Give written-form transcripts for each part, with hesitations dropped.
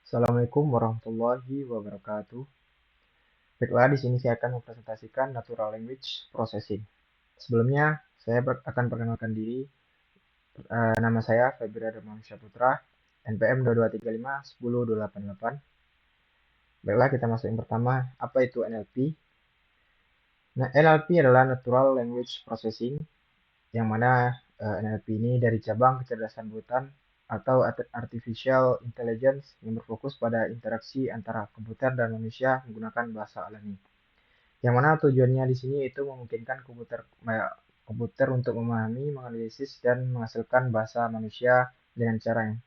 Assalamualaikum warahmatullahi wabarakatuh. Baiklah, di sini saya akan mempresentasikan Natural Language Processing. Sebelumnya, saya akan perkenalkan diri. Nama saya Febri Darmansyah Putra, NPM 223510288. Baiklah, kita masuk yang pertama. Apa itu NLP? Nah, NLP adalah Natural Language Processing, yang mana NLP ini dari cabang kecerdasan buatan atau Artificial Intelligence yang berfokus pada interaksi antara komputer dan manusia menggunakan bahasa alami. Yang mana tujuannya di sini itu memungkinkan komputer untuk memahami, menganalisis, dan menghasilkan bahasa manusia dengan cara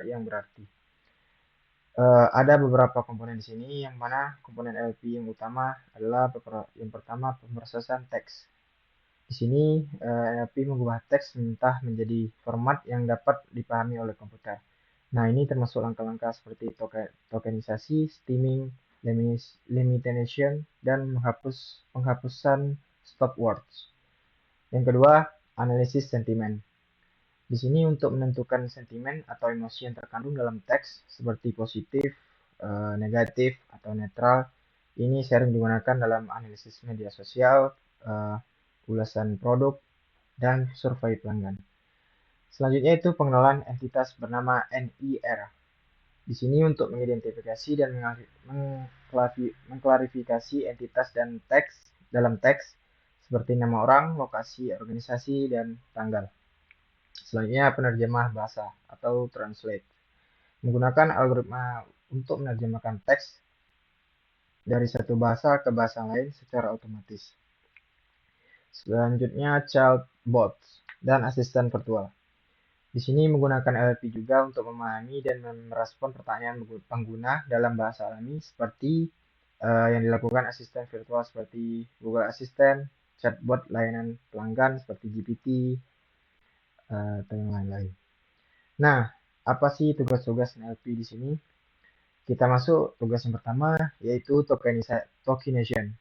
yang berarti. Ada beberapa komponen di sini, yang mana komponen NLP yang utama adalah yang pertama pemrosesan teks. Di sini NLP mengubah teks mentah menjadi format yang dapat dipahami oleh komputer. Nah, ini termasuk langkah-langkah seperti tokenisasi, stemming, limitation, dan penghapusan stop words. Yang kedua, analisis sentimen. Di sini untuk menentukan sentimen atau emosi yang terkandung dalam teks seperti positif, negatif, atau netral. Ini sering digunakan dalam analisis media sosial, ulasan produk, dan survei pelanggan. Selanjutnya itu pengenalan entitas bernama NIR. Di sini untuk mengidentifikasi dan mengklarifikasi entitas dan teks dalam teks seperti nama orang, lokasi, organisasi, dan tanggal. Selanjutnya penerjemah bahasa atau translate. Menggunakan algoritma untuk menerjemahkan teks dari satu bahasa ke bahasa lain secara otomatis. Selanjutnya chatbots dan asisten virtual. Di sini menggunakan NLP juga untuk memahami dan merespon pertanyaan pengguna dalam bahasa alami seperti yang dilakukan asisten virtual seperti Google Assistant, chatbot layanan pelanggan seperti GPT, atau yang lain-lain. Nah, apa sih tugas-tugas NLP di sini? Kita masuk tugas yang pertama, yaitu tokenization.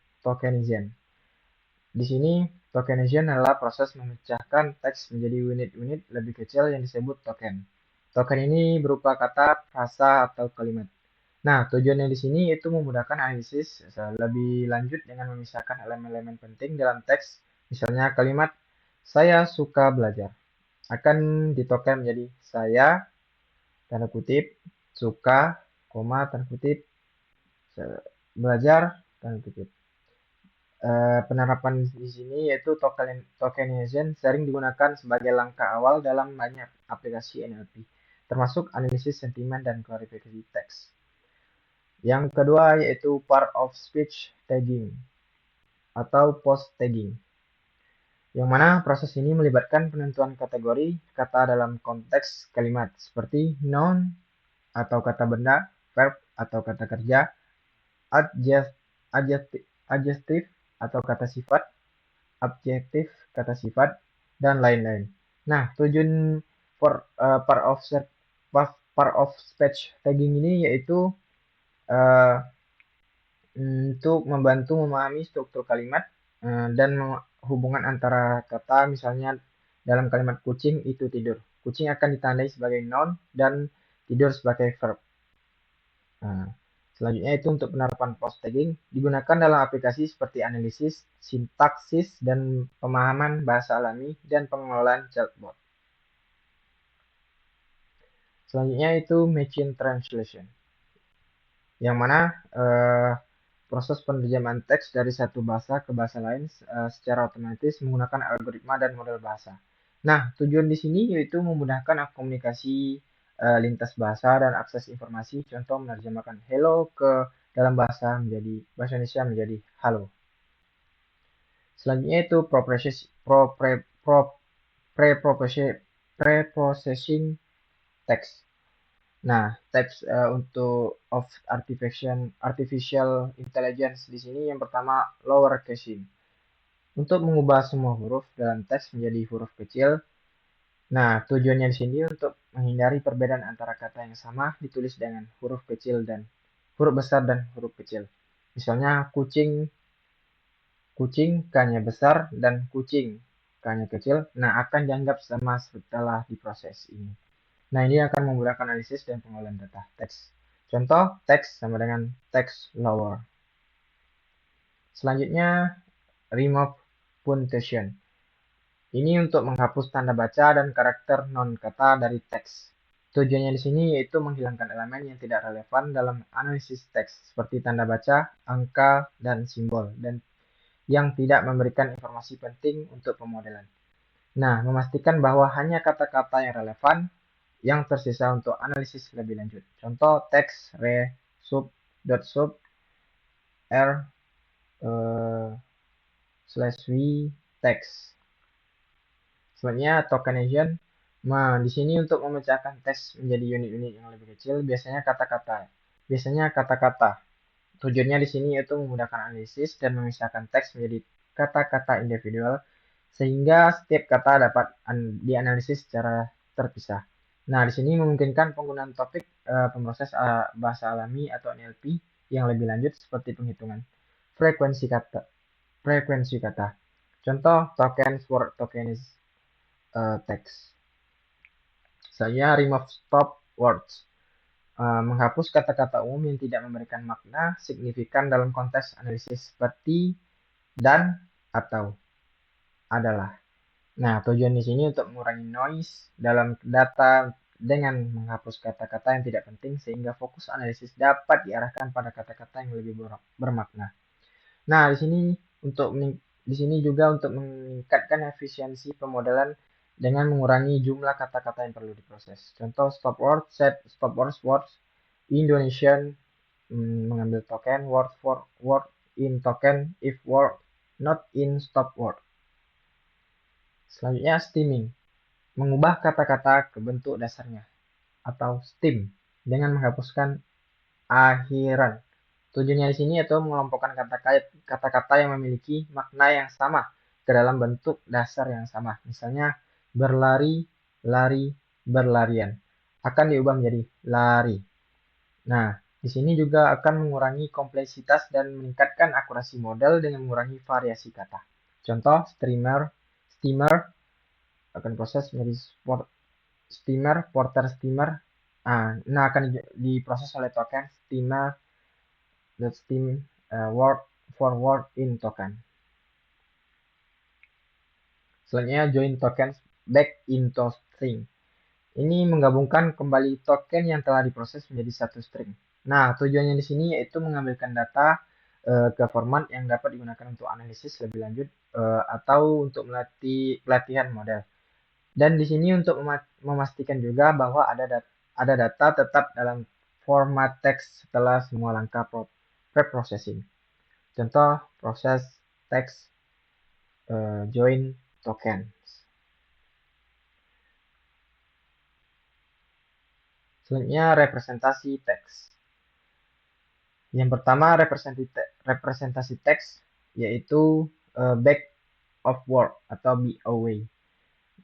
Di sini, tokenization adalah proses memecahkan teks menjadi unit-unit lebih kecil yang disebut token. Token ini berupa kata, frasa, atau kalimat. Nah, tujuannya di sini itu memudahkan analisis lebih lanjut dengan memisahkan elemen-elemen penting dalam teks. Misalnya kalimat, saya suka belajar, akan ditoken menjadi saya, tanda kutip, suka, koma, tanda kutip, belajar, tanda kutip. Penerapan di sini yaitu tokenization sering digunakan sebagai langkah awal dalam banyak aplikasi NLP, termasuk analisis sentimen dan klarifikasi teks. Yang kedua yaitu part of speech tagging atau post tagging, yang mana proses ini melibatkan penentuan kategori kata dalam konteks kalimat seperti noun atau kata benda, verb atau kata kerja, adjective atau kata sifat, adjektif kata sifat, dan lain-lain. Nah, tujuan part of speech tagging ini yaitu untuk membantu memahami struktur kalimat dan hubungan antara kata. Misalnya dalam kalimat kucing itu tidur, kucing akan ditandai sebagai noun dan tidur sebagai verb. Nah, selanjutnya itu untuk penerapan post tagging digunakan dalam aplikasi seperti analisis, sintaksis, dan pemahaman bahasa alami dan pengelolaan chatbot. Selanjutnya itu machine translation, yang mana proses penerjemahan teks dari satu bahasa ke bahasa lain secara otomatis menggunakan algoritma dan model bahasa. Nah, tujuan di sini yaitu memudahkan komunikasi lintas bahasa dan akses informasi. Contoh menerjemahkan hello ke dalam bahasa Indonesia menjadi halo. Selanjutnya itu pre-processing text. Nah, teks untuk artificial intelligence di sini yang pertama lower casing. Untuk mengubah semua huruf dalam teks menjadi huruf kecil. Nah, tujuannya di sini untuk menghindari perbedaan antara kata yang sama ditulis dengan huruf besar dan huruf kecil. Misalnya kucing K-nya besar dan kucing K-nya kecil. Nah, akan dianggap sama setelah diproses ini. Nah, ini akan memudahkan analisis dan pengolahan data teks. Contoh, teks sama dengan text lower. Selanjutnya, remove punctuation. Ini untuk menghapus tanda baca dan karakter non-kata dari teks. Tujuannya di sini yaitu menghilangkan elemen yang tidak relevan dalam analisis teks, seperti tanda baca, angka, dan simbol, dan yang tidak memberikan informasi penting untuk pemodelan. Nah, memastikan bahwa hanya kata-kata yang relevan yang tersisa untuk analisis lebih lanjut. Contoh teks re sub r slash v teks. Selanjutnya tokenization. Nah, di sini untuk memecahkan teks menjadi unit-unit yang lebih kecil, biasanya kata-kata. Tujuannya di sini yaitu memudahkan analisis dan memisahkan teks menjadi kata-kata individual sehingga setiap kata dapat dianalisis secara terpisah. Nah, di sini memungkinkan penggunaan topik pemroses bahasa alami atau NLP yang lebih lanjut seperti penghitungan frekuensi kata. Contoh token for tokenis text. Selanjutnya remove stop words. Menghapus kata-kata umum yang tidak memberikan makna signifikan dalam konteks analisis seperti dan, atau, adalah. Nah, tujuan di sini untuk mengurangi noise dalam data dengan menghapus kata-kata yang tidak penting sehingga fokus analisis dapat diarahkan pada kata-kata yang lebih bermakna. Nah, di sini juga untuk meningkatkan efisiensi pemodelan dengan mengurangi jumlah kata-kata yang perlu diproses. Contoh stop word, set stop words Indonesian, mengambil token word for word in token if word not in stop word. Selanjutnya stemming, mengubah kata-kata ke bentuk dasarnya atau stem dengan menghapuskan akhiran. Tujuannya di sini yaitu mengelompokkan kata-kata yang memiliki makna yang sama ke dalam bentuk dasar yang sama. Misalnya berlari, lari, berlarian akan diubah menjadi lari. Nah, di sini juga akan mengurangi kompleksitas dan meningkatkan akurasi model dengan mengurangi variasi kata. Contoh steamer akan proses menjadi steamer, porter steamer. Nah akan diproses oleh token steamer steam word for word in token. Selanjutnya join tokens back into string. Ini menggabungkan kembali token yang telah diproses menjadi satu string. Nah, tujuannya di sini yaitu mengambilkan data ke format yang dapat digunakan untuk analisis lebih lanjut atau untuk pelatihan model. Dan di sini untuk memastikan juga bahwa ada data tetap dalam format teks setelah semua langkah preprocessing. Contoh proses teks join token. Selanjutnya representasi teks. Yang pertama representasi teks yaitu back of word atau BOW.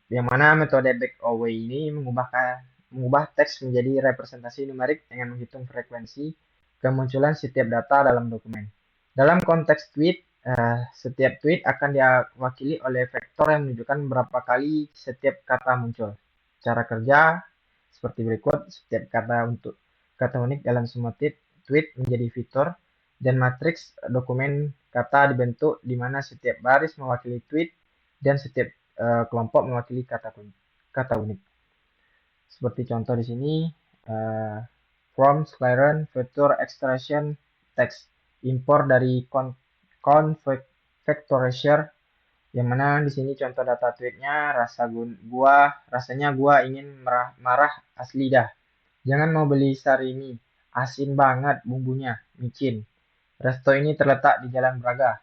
Yang mana metode back of word ini mengubah teks menjadi representasi numerik dengan menghitung frekuensi kemunculan setiap data dalam dokumen. Dalam konteks tweet, setiap tweet akan diwakili oleh vektor yang menunjukkan berapa kali setiap kata muncul. Cara kerja seperti berikut, setiap kata unik dalam semua tweet menjadi fitur, dan matriks dokumen kata dibentuk di mana setiap baris mewakili tweet dan setiap kelompok mewakili kata unik. Seperti contoh di sini, from Clarion Vector Extraction Text, impor dari Vectorizer, yang mana di sini contoh data tweetnya rasanya gua ingin marah asli dah. Jangan mau beli sari ini, asin banget bumbunya, micin. Resto ini terletak di Jalan Braga.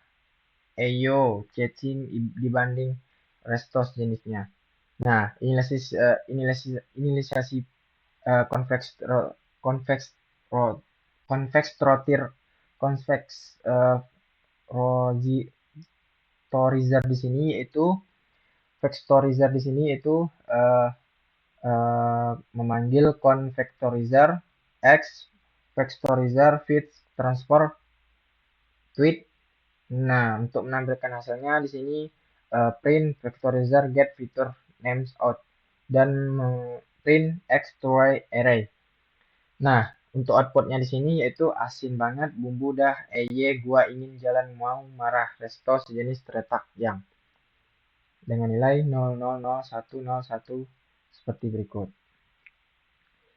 Eyo, cacing dibanding resto sejenisnya. Nah, inisiasi vectorizer di sini yaitu memanggil convectorizer x vectorizer feed transfer tweet. Nah, untuk menampilkan hasilnya di sini print vectorizer get feature names out dan print X try array. Nah, untuk outputnya di sini yaitu asin banget, bumbu dah, gua ingin jalan mau marah, resto sejenis terletak yang dengan nilai 0000101 seperti berikut.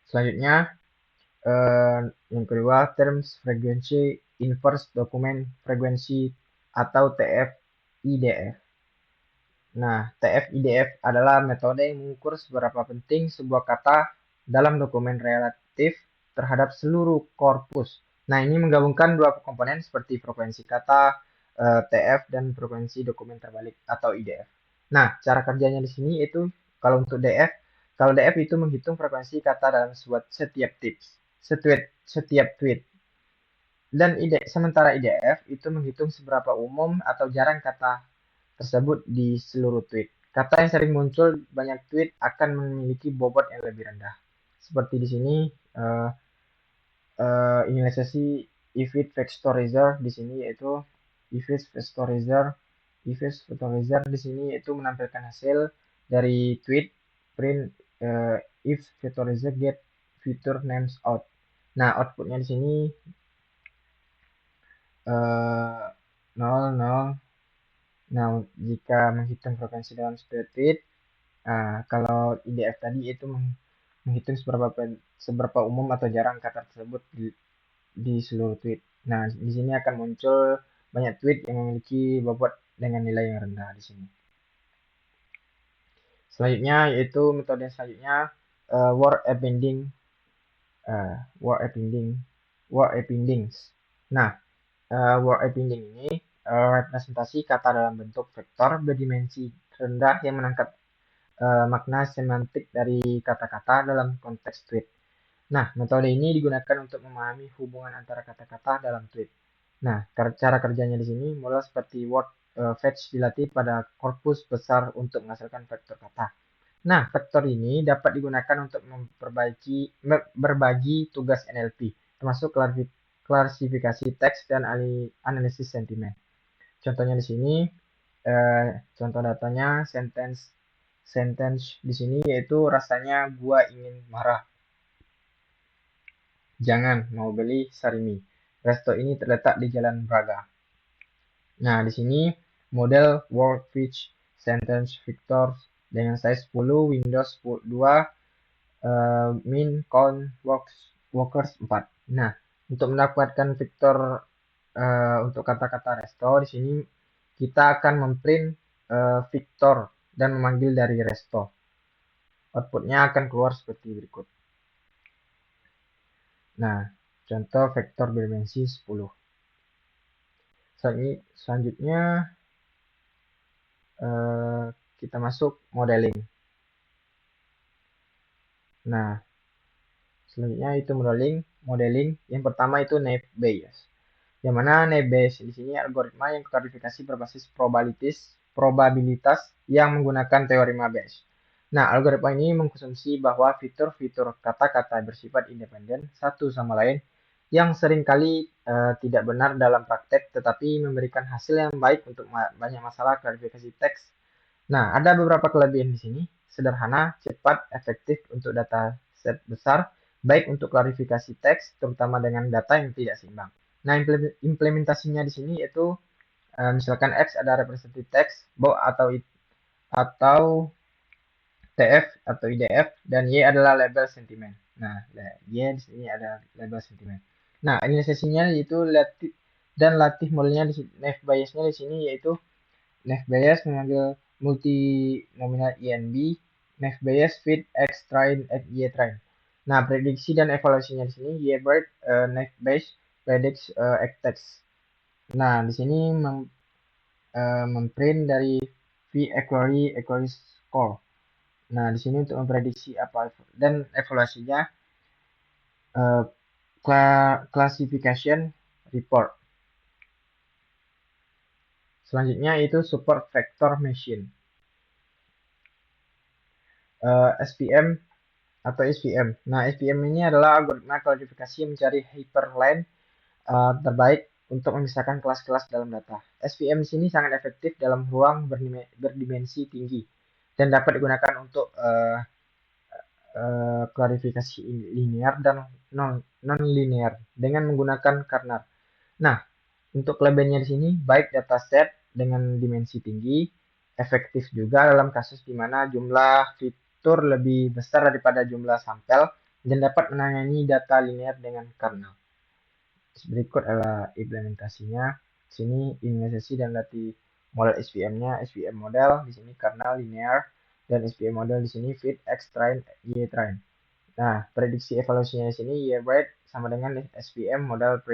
Selanjutnya yang kedua, terms frequency inverse document frequency atau TF-IDF. Nah, TF-IDF adalah metode yang mengukur seberapa penting sebuah kata dalam dokumen relatif terhadap seluruh korpus. Nah, ini menggabungkan dua komponen seperti frekuensi kata, TF, dan frekuensi dokumen terbalik atau IDF. Nah, cara kerjanya di sini itu kalau untuk DF, kalau DF itu menghitung frekuensi kata dalam setiap tweet. Dan sementara IDF itu menghitung seberapa umum atau jarang kata tersebut di seluruh tweet. Kata yang sering muncul banyak tweet akan memiliki bobot yang lebih rendah. Seperti di sini inisialisasi ifit vectorizer di sini yaitu ifit vectorizer di sini itu menampilkan hasil dari tweet print if vectorizer get feature names out. Nah, outputnya di sini 0. Nah, jika menghitung frekuensi dalam setiap tweet, kalau IDF tadi itu menghitung seberapa umum atau jarang kata tersebut di seluruh tweet. Nah, di sini akan muncul banyak tweet yang memiliki bobot dengan nilai yang rendah di sini. Selanjutnya yaitu metode selanjutnya word appendings. Nah, word appending ini representasi kata dalam bentuk vektor berdimensi rendah yang menangkap makna semantik dari kata-kata dalam konteks tweet. Nah, metode ini digunakan untuk memahami hubungan antara kata-kata dalam tweet. Nah, cara kerjanya di sini mulai seperti word fetch dilatih pada korpus besar untuk menghasilkan vektor kata. Nah, vektor ini dapat digunakan untuk berbagi tugas NLP, termasuk klasifikasi teks dan analisis sentimen. Contohnya di sini, contoh datanya sentence di sini yaitu rasanya gua ingin marah. Jangan mau beli sarimi. Resto ini terletak di Jalan Braga. Nah, di sini model word fetch sentence vector dengan size 10, Windows 2, min count workers 4. Nah, untuk mendapatkan vektor untuk kata-kata resto di sini kita akan memprint vektor dan memanggil dari resto. Outputnya akan keluar seperti berikut. Nah, contoh vektor berdimensi 10. Selanjutnya kita masuk modeling. Nah, selanjutnya itu modeling. Yang pertama itu naive Bayes. Yang mana naive Bayes di sini algoritma yang klasifikasi berbasis probabilitas yang menggunakan teorema Bayes. Nah, algoritma ini mengkonsumsi bahwa fitur-fitur kata-kata bersifat independen satu sama lain yang seringkali tidak benar dalam praktek tetapi memberikan hasil yang baik untuk banyak masalah klasifikasi teks. Nah, ada beberapa kelebihan di sini. Sederhana, cepat, efektif untuk data set besar, baik untuk klarifikasi teks, terutama dengan data yang tidak seimbang. Nah, implementasinya di sini yaitu misalkan X ada representative text, BO atau TF atau IDF, dan Y adalah label sentimen. Nah, Y di sini ada label sentimen. Nah, inisiasinya yaitu latih modelnya di naive Bayesnya di sini yaitu naive Bayes mengambil multinominal INB, naive Bayes fit X train X Y train. Nah, prediksi dan evaluasinya di sini YBird naive Bayes predicts X text. Nah, di sini memprint dari V equally score. Nah, di sini untuk memprediksi apa dan evaluasinya classification report. Selanjutnya itu support vector machine. SVM atau SVM. Nah, SVM ini adalah algoritma klasifikasi yang mencari hyperlink terbaik untuk memisahkan kelas-kelas dalam data. SVM di sini sangat efektif dalam ruang berdimensi tinggi dan dapat digunakan untuk klarifikasi linear dan non-linear dengan menggunakan kernel. Nah, untuk kelebihannya di sini baik dataset dengan dimensi tinggi, efektif juga dalam kasus di mana jumlah fitur lebih besar daripada jumlah sampel dan dapat menangani data linear dengan kernel. Berikut adalah implementasinya. Di sini inisiasi dan latih model SVM-nya, SVM model di sini kernel linear dan SVM model di sini fit X train Y train. Nah, prediksi evaluasinya di sini year weight sama dengan SVM model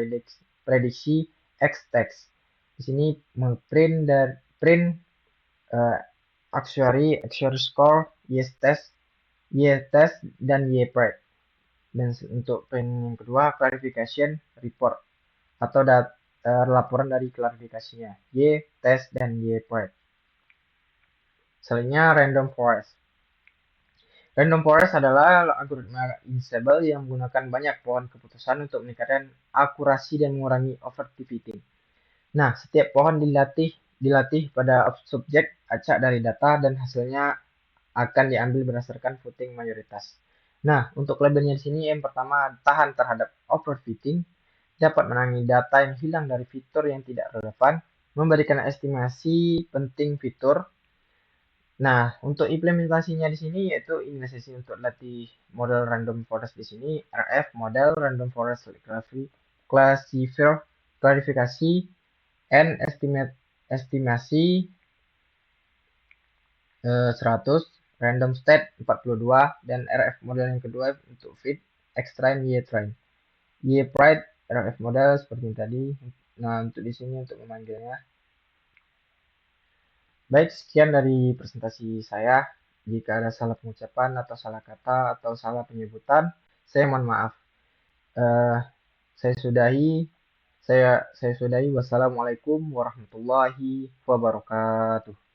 prediksi X text. Di sini print dan print uh, actuary score, Y test dan Y prep. Dan untuk print yang kedua clarification report atau laporan dari klarifikasinya Y test dan Y prep. Selanjutnya random forest. Random forest adalah algoritma invisible yang menggunakan banyak pohon keputusan untuk meningkatkan akurasi dan mengurangi overfitting. Nah, setiap pohon dilatih pada subjek acak dari data dan hasilnya akan diambil berdasarkan voting mayoritas. Nah, untuk kelebihannya di sini yang pertama tahan terhadap overfitting, dapat menangani data yang hilang dari fitur yang tidak relevan, memberikan estimasi penting fitur. Nah, untuk implementasinya di sini yaitu inisiasi untuk latih model random forest di sini RF model random forest classifier klarifikasi and estimasi 100 random state 42 dan RF model yang kedua untuk fit X train Y train. Y pride RF model seperti tadi. Nah, untuk di sini untuk memanggilnya. Baik, sekian dari presentasi saya. Jika ada salah pengucapan atau salah kata atau salah penyebutan, saya mohon maaf. Uh, saya sudahi. Saya sudahi. Wassalamualaikum warahmatullahi wabarakatuh.